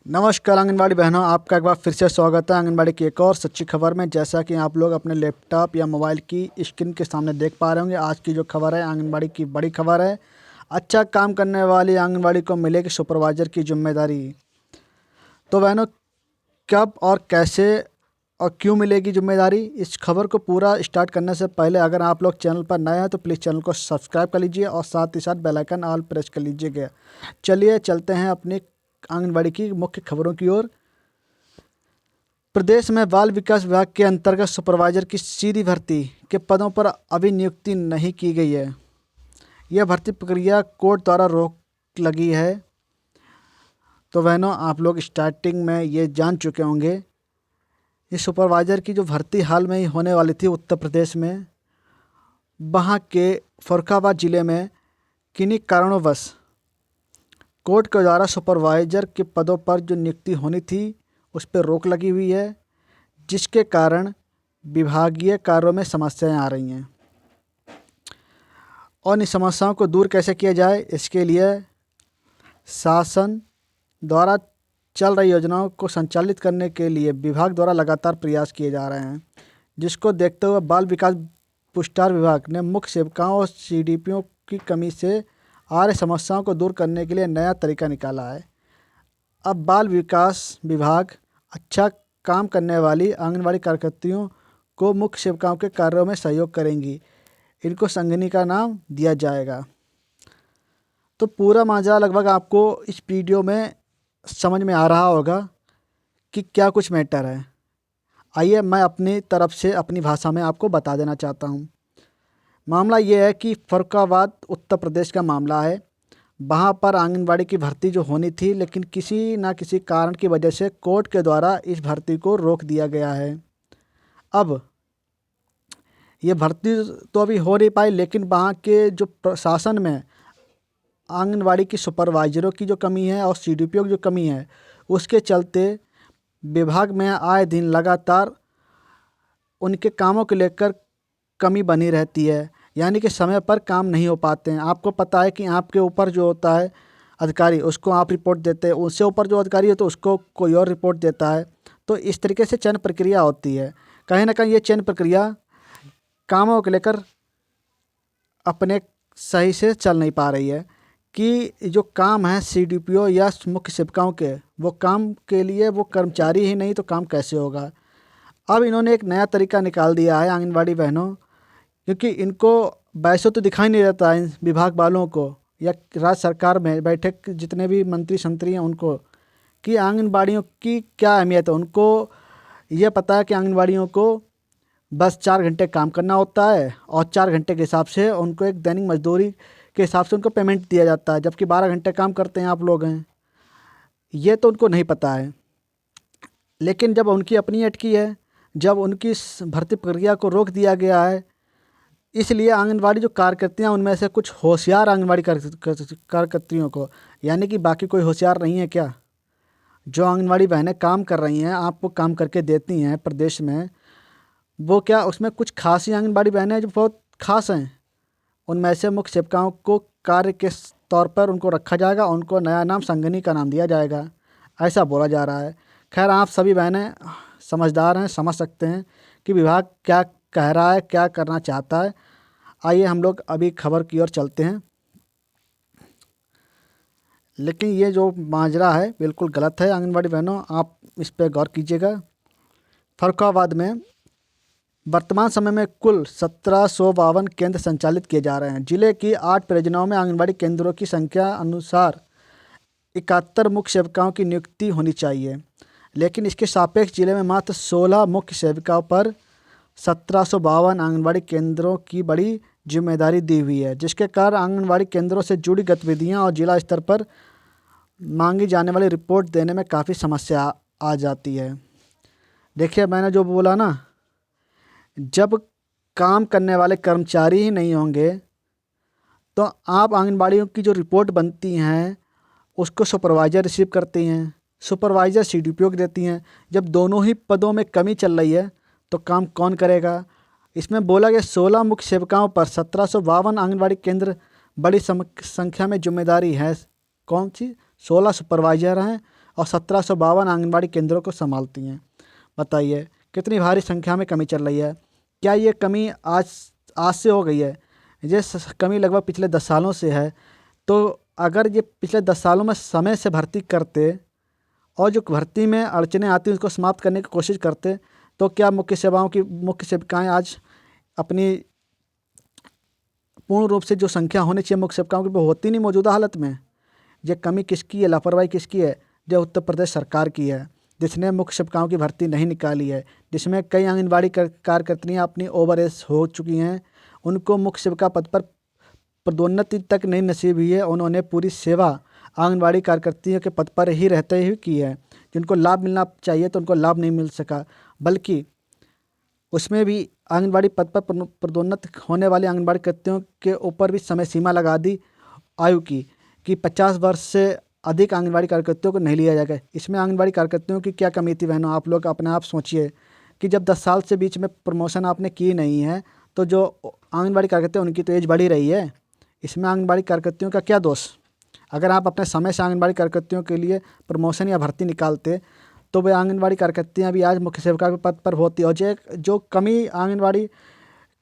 नमस्कार आंगनबाड़ी बहनों, आपका एक बार फिर से स्वागत है आंगनबाड़ी की एक और सच्ची खबर में। जैसा कि आप लोग अपने लैपटॉप या मोबाइल की स्क्रीन के सामने देख पा रहे होंगे, आज की जो खबर है आंगनबाड़ी की बड़ी खबर है। अच्छा काम करने वाली आंगनबाड़ी को मिलेगी सुपरवाइज़र की जिम्मेदारी। तो बहनों, कब और कैसे और क्यों मिलेगी जिम्मेदारी, इस खबर को पूरा स्टार्ट करने से पहले अगर आप लोग चैनल पर नए हैं तो प्लीज़ चैनल को सब्सक्राइब कर लीजिए और साथ ही साथ बेल आइकन ऑल प्रेस कर लीजिएगा। चलिए चलते हैं अपनी आंगनबाड़ी की मुख्य खबरों की ओर। प्रदेश में बाल विकास विभाग के अंतर्गत सुपरवाइजर की सीधी भर्ती के पदों पर अभी नियुक्ति नहीं की गई है। यह भर्ती प्रक्रिया कोर्ट द्वारा रोक लगी है। तो बहनों, आप लोग स्टार्टिंग में ये जान चुके होंगे, ये सुपरवाइज़र की जो भर्ती हाल में ही होने वाली थी उत्तर प्रदेश में, वहाँ के फरुखाबाद ज़िले में किन्हीं कारणोंवश कोर्ट के द्वारा सुपरवाइज़र के पदों पर जो नियुक्ति होनी थी उस पर रोक लगी हुई है, जिसके कारण विभागीय कार्यों में समस्याएं आ रही हैं। और इन समस्याओं को दूर कैसे किया जाए, इसके लिए शासन द्वारा चल रही योजनाओं को संचालित करने के लिए विभाग द्वारा लगातार प्रयास किए जा रहे हैं, जिसको देखते हुए बाल विकास पुरस्कार विभाग ने मुख्य सेविकाओं और सीडीपीओ की कमी से आ रही समस्याओं को दूर करने के लिए नया तरीका निकाला है। अब बाल विकास विभाग अच्छा काम करने वाली आंगनबाड़ी कार्यकर्तियों को मुख्य सेविकाओं के कार्यों में सहयोग करेंगी। इनको संगिनी का नाम दिया जाएगा। तो पूरा माजरा लगभग आपको इस वीडियो में समझ में आ रहा होगा कि क्या कुछ मैटर है। आइए मैं अपनी तरफ से अपनी भाषा में आपको बता देना चाहता हूँ। मामला ये है कि फरुखाबाद उत्तर प्रदेश का मामला है। वहाँ पर आंगनबाड़ी की भर्ती जो होनी थी, लेकिन किसी ना किसी कारण की वजह से कोर्ट के द्वारा इस भर्ती को रोक दिया गया है। अब ये भर्ती तो अभी हो नहीं पाई, लेकिन वहाँ के जो प्रशासन में आंगनबाड़ी की सुपरवाइज़रों की जो कमी है और सीडीपीओ की जो कमी है, उसके चलते विभाग में आए दिन लगातार उनके कामों को लेकर कमी बनी रहती है, यानी कि समय पर काम नहीं हो पाते हैं। आपको पता है कि आपके ऊपर जो होता है अधिकारी, उसको आप रिपोर्ट देते हैं, उससे ऊपर जो अधिकारी है तो उसको कोई और रिपोर्ट देता है। तो इस तरीके से चयन प्रक्रिया होती है। कहीं ना कहीं ये चयन प्रक्रिया कामों को लेकर अपने सही से चल नहीं पा रही है कि जो काम है सीडीपीओ या मुख्य सेविकाओं के, वो काम के लिए वो कर्मचारी ही नहीं तो काम कैसे होगा। अब इन्होंने एक नया तरीका निकाल दिया है आंगनबाड़ी बहनों, क्योंकि इनको वैसे तो दिखाई नहीं देता है इन विभाग वालों को या राज्य सरकार में बैठे जितने भी मंत्री संतरी हैं उनको, कि आंगनबाड़ियों की क्या अहमियत है। उनको ये पता है कि आंगनबाड़ियों को बस 4 घंटे काम करना होता है और 4 घंटे के हिसाब से उनको एक दैनिक मजदूरी के हिसाब से उनको पेमेंट दिया जाता है, जबकि 12 घंटे काम करते हैं आप लोग हैं। ये तो उनको नहीं पता है। लेकिन जब उनकी अपनी अटकी है, जब उनकी इस भर्ती प्रक्रिया को रोक दिया गया है, इसलिए आंगनबाड़ी जो कार्यकर्तियाँ, उनमें से कुछ होशियार आंगनबाड़ी कार्यकर्तियों को, यानी कि बाकी कोई होशियार नहीं है क्या, जो आंगनबाड़ी बहनें काम कर रही हैं, आपको काम करके देती हैं प्रदेश में, वो क्या उसमें कुछ खास ही आंगनबाड़ी बहनें जो बहुत खास हैं, उनमें से मुख्य सेविकाओं को कार्य के तौर पर उनको रखा जाएगा। उनको नया नाम संगिनी का नाम दिया जाएगा, ऐसा बोला जा रहा है। खैर, आप सभी बहनें समझदार हैं, समझ सकते हैं कि विभाग क्या कह रहा है, क्या करना चाहता है। आइए हम लोग अभी खबर की ओर चलते हैं। लेकिन ये जो माजरा है बिल्कुल गलत है आंगनबाड़ी बहनों, आप इस पर गौर कीजिएगा। फरुखाबाद में वर्तमान समय में कुल 1752 केंद्र संचालित किए जा रहे हैं। जिले की 8 परियोजनाओं में आंगनबाड़ी केंद्रों की संख्या अनुसार 71 मुख्य सेविकाओं की नियुक्ति होनी चाहिए, लेकिन इसके सापेक्ष जिले में मात्र 16 मुख्य सेविकाओं पर 1752 आंगनबाड़ी केंद्रों की बड़ी जिम्मेदारी दी हुई है, जिसके कारण आंगनबाड़ी केंद्रों से जुड़ी गतिविधियां और जिला स्तर पर मांगी जाने वाली रिपोर्ट देने में काफ़ी समस्या आ जाती है। देखिए, मैंने जो बोला ना, जब काम करने वाले कर्मचारी ही नहीं होंगे तो आप आंगनबाड़ियों की जो रिपोर्ट बनती हैं उसको सुपरवाइज़र रिसीव करती हैं, सुपरवाइज़र सीडीपीओ को देती हैं। जब दोनों ही पदों में कमी चल रही है तो काम कौन करेगा। इसमें बोला गया 16 मुख्य सेविकाओं पर 1752 आंगनबाड़ी केंद्र, बड़ी संख्या में जिम्मेदारी है। कौन सी? 16 सुपरवाइज़र हैं और 1752 आंगनबाड़ी केंद्रों को संभालती हैं। बताइए कितनी भारी संख्या में कमी चल रही है। क्या ये कमी आज आज से हो गई है? ये कमी लगभग पिछले 10 सालों से है। तो अगर ये पिछले 10 सालों में समय से भर्ती करते और जो भर्ती में अड़चनें आती हैं उसको समाप्त करने की कोशिश करते, तो क्या मुख्य सेविकाएँ आज अपनी पूर्ण रूप से जो संख्या होनी चाहिए मुख्य सेविकाओं की वो होती नहीं मौजूदा हालत में। ये कमी किसकी है, लापरवाही किसकी है? जो उत्तर प्रदेश सरकार की है, जिसने मुख्य सेविकाओं की भर्ती नहीं निकाली है, जिसमें कई आंगनबाड़ी कार्यकर्तियाँ अपनी ओवर एज हो चुकी हैं, उनको मुख्य सेविका पद पर पदोन्नति तक नहीं नसीब हुई है। उन्होंने पूरी सेवा आंगनबाड़ी कार्यकर्तियों के पद पर ही रहते हुए की है। जिनको लाभ मिलना चाहिए तो उनको लाभ नहीं मिल सका, बल्कि उसमें भी आंगनबाड़ी पद पर पदोन्नत होने वाले आंगनबाड़ी कार्यकर्तियों के ऊपर भी समय सीमा लगा दी आयु की कि 50 वर्ष से अधिक आंगनबाड़ी कार्यकर्तियों को नहीं लिया जाएगा। इसमें आंगनबाड़ी कार्यकर्तियों की क्या कमी थी बहनों? आप लोग अपने आप सोचिए कि जब 10 साल से बीच में प्रमोशन आपने की नहीं है तो जो आंगनबाड़ी कार्यकर्ता उनकी तो एज बढ़ी रही है। इसमें आंगनबाड़ी कार्यकर्तियों का क्या दोष? अगर आप अपने समय से आंगनबाड़ी कार्यकर्तियों के लिए प्रमोशन या भर्ती निकालते तो वे आंगनबाड़ी कार्यकर्तियाँ भी आज मुख्य सेविका के पद पर होती। और जो कमी आंगनबाड़ी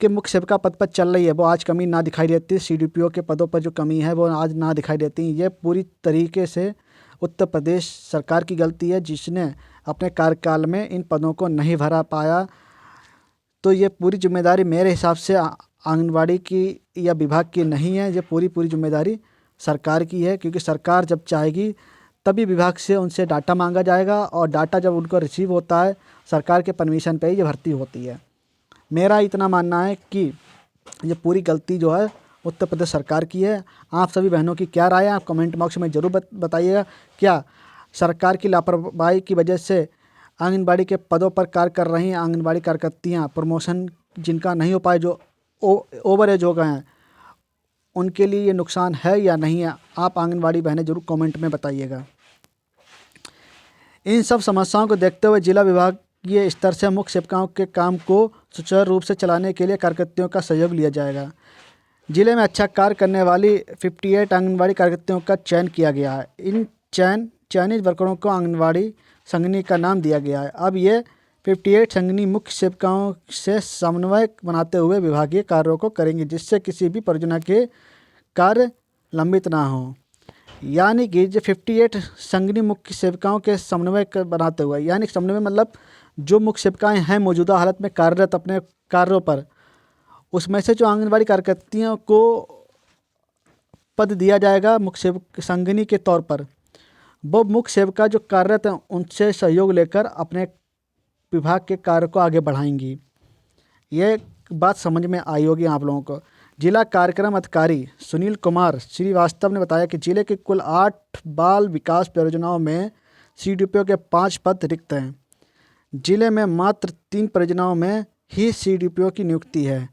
के मुख्य सेविका पद पर चल रही है वो आज कमी ना दिखाई देती। CDPO के पदों पर जो कमी है वो आज ना दिखाई देती। ये पूरी तरीके से उत्तर प्रदेश सरकार की गलती है, जिसने अपने कार्यकाल में इन पदों को नहीं भरा पाया। तो ये पूरी जिम्मेदारी मेरे हिसाब से आंगनबाड़ी की या विभाग की नहीं है, ये पूरी जिम्मेदारी सरकार की है। क्योंकि सरकार जब चाहेगी तभी विभाग से उनसे डाटा मांगा जाएगा और डाटा जब उनको रिसीव होता है सरकार के परमिशन पे ही ये भर्ती होती है। मेरा इतना मानना है कि ये पूरी गलती जो है उत्तर प्रदेश सरकार की है। आप सभी बहनों की क्या राय है आप कमेंट बॉक्स में ज़रूर बताइएगा। क्या सरकार की लापरवाही की वजह से आंगनबाड़ी के पदों पर कार्य कर रही आंगनबाड़ी कार्यकर्तियाँ प्रमोशन जिनका नहीं हो पाए, जो ओवर एज हो गए हैं, उनके लिए ये नुकसान है या नहीं है? आप आंगनबाड़ी बहनें जरूर कमेंट में बताइएगा। इन सब समस्याओं को देखते हुए जिला विभागीय स्तर से मुख्य सेविकाओं के काम को सुचारू रूप से चलाने के लिए कार्यकर्तियों का सहयोग लिया जाएगा। जिले में अच्छा कार्य करने वाली 58 आंगनबाड़ी कार्यकर्तियों का चयन किया गया है। इन चयनित वर्करों को आंगनबाड़ी संगनी का नाम दिया गया है। अब ये 58 संगनी मुख्य सेविकाओं से समन्वय बनाते हुए विभागीय कार्यों को करेंगे, जिससे किसी भी परियोजना के कार्य लंबित ना हो। यानी कि जो 58 संगनी मुख्य सेविकाओं के समन्वय बनाते हुए, यानी समन्वय मतलब जो मुख्य सेविकाएँ हैं मौजूदा हालत में कार्यरत अपने कार्यों पर, उसमें से जो आंगनबाड़ी कार्यकर्तियों को पद दिया जाएगा मुख्य सेवक संगनी के तौर पर, वो मुख्य सेविका जो कार्यरत हैं उनसे सहयोग लेकर अपने विभाग के कार्य को आगे बढ़ाएंगी। ये बात समझ में आई होगी आप लोगों को। जिला कार्यक्रम अधिकारी सुनील कुमार श्रीवास्तव ने बताया कि जिले के कुल 8 बाल विकास परियोजनाओं में CDPO के 5 पद रिक्त हैं। जिले में मात्र 3 परियोजनाओं में ही CDPO की नियुक्ति है।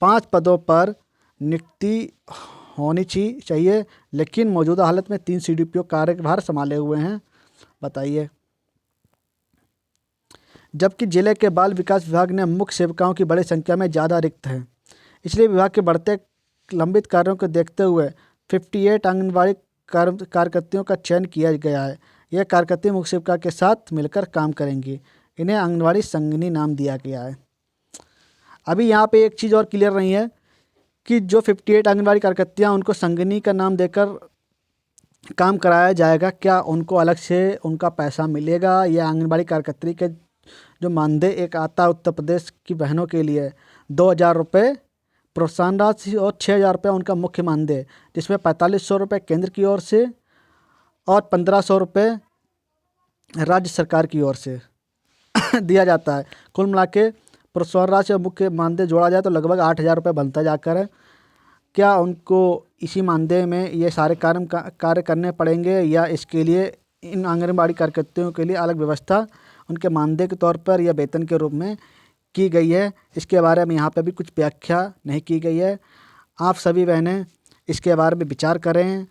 5 पदों पर नियुक्ति होनी चाहिए, लेकिन मौजूदा हालत में 3 CDPO कार्यभार संभाले हुए हैं। बताइए। जबकि जिले के बाल विकास विभाग ने मुख्य सेविकाओं की बड़ी संख्या में ज़्यादा रिक्त है, इसलिए विभाग के बढ़ते लंबित कार्यों को देखते हुए 58 आंगनबाड़ी कार्यकर्तियों का चयन किया गया है। यह कार्यकर्ती मुख्य सेविका के साथ मिलकर काम करेंगी। इन्हें आंगनबाड़ी संगनी नाम दिया गया है। अभी यहाँ पे एक चीज़ और क्लियर नहीं है कि जो 58 आंगनबाड़ी कार्यकर्तियाँ उनको संगनी का नाम देकर काम कराया जाएगा, क्या उनको अलग से उनका पैसा मिलेगा या आंगनबाड़ी कार्यकर्ती के जो मानदेय एक आता है उत्तर प्रदेश की बहनों के लिए 2,000 रुपये प्रोत्साहन राशि और 6,000 रुपये उनका मुख्य मानदेय, जिसमें 4,500 रुपये केंद्र की ओर से और 1,500 रुपये राज्य सरकार की ओर से दिया जाता है। कुल मिला के प्रोत्साहन राशि और मुख्य मानदेय जोड़ा जाए तो लगभग 8,000 रुपये बनता जाकर है। क्या उनको इसी मानदेय में ये सारे कार्य करने पड़ेंगे या इसके लिए इन आंगनबाड़ी कार्यकर्तियों के लिए अलग व्यवस्था उनके मानदेय के तौर पर या वेतन के रूप में की गई है? इसके बारे में यहाँ पे भी कुछ व्याख्या नहीं की गई है। आप सभी बहनें इसके बारे में विचार करें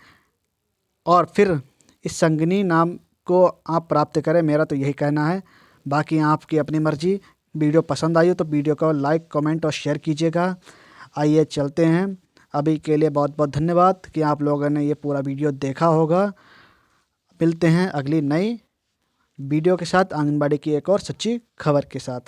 और फिर इस संगनी नाम को आप प्राप्त करें। मेरा तो यही कहना है, बाकी आपकी अपनी मर्जी। वीडियो पसंद आई हो तो वीडियो को लाइक, कमेंट और शेयर कीजिएगा। आइए चलते हैं। अभी के लिए बहुत बहुत धन्यवाद कि आप लोगों ने ये पूरा वीडियो देखा होगा। मिलते हैं अगली नई वीडियो के साथ आंगनबाड़ी की एक और सच्ची खबर के साथ।